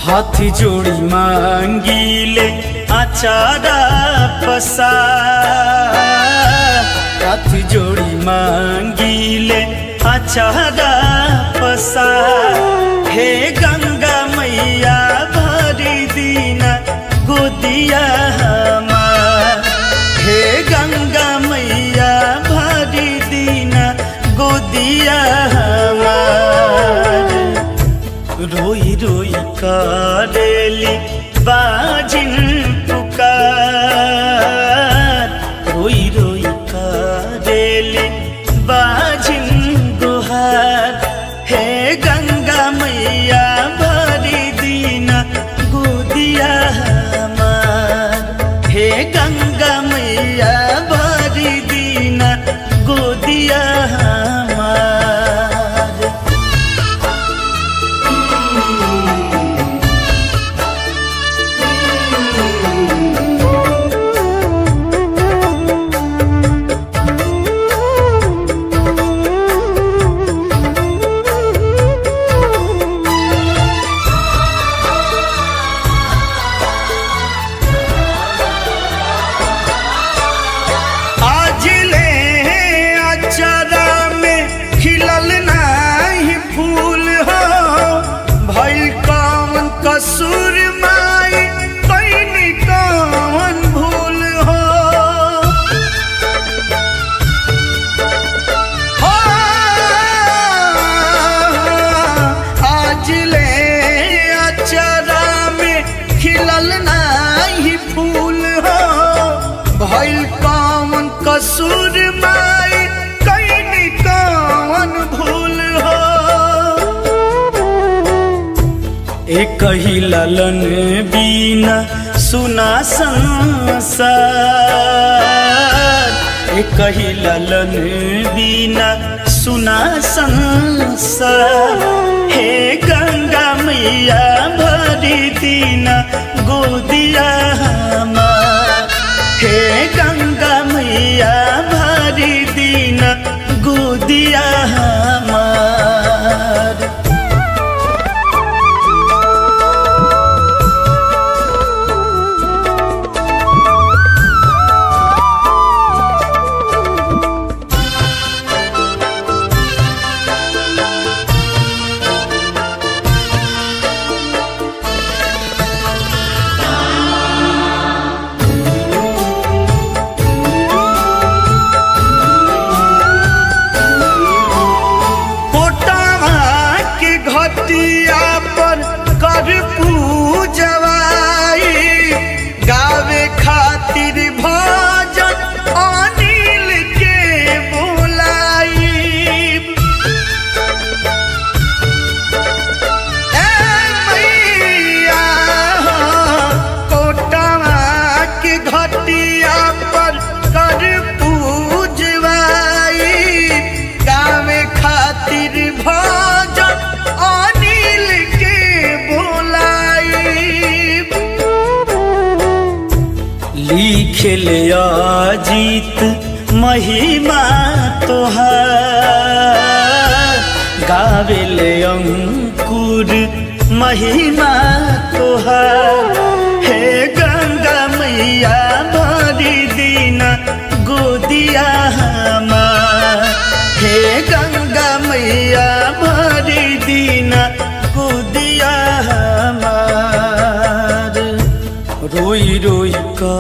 हाथ जोड़ी मांगीले आचारा पसार, हाथ जोड़ी मांगीले आचारा पसार। हे गंगा मैया भरी दीना गोदिया हमार, हे गंगा मैया भरी दीना गोदिया हमार। रोई रोई करेली बाजिन पुकार, रोई रोई करेली बाजिन गुहार। हे गंगा मैया भरी दीना गोदिया हमार, हे गंगा मैया भरी दीना गोदिया हमार। कसूर माई पैनी कौन भूल हो, आज ले अचरा में खिलल नाही फूल हो। भइल कौन कसूर माई पैनी कौन भूल हो। एक ही ललन बीना सुना संसार, एक ही ललन बीना सुना संसार। हे गंगा मैया भरी दीना गोदिया हमार, हे गंगा मैया भरी दीना गोदिया हमार। पर कर पूजवाई गावे खातिर भजन अनिल के बोलाई। ए मैया कोटवा के घटिया पर कर पूजवाई गावे खातिर भजन लिखेले अजीत महिमा तोहार, गावेले अंकुर महिमा तोहार। हे गंगा मैया भरी दीना गोदिया हमार, हे गंगा मैया भरी दीना गोदिया हमार। रोई रोई का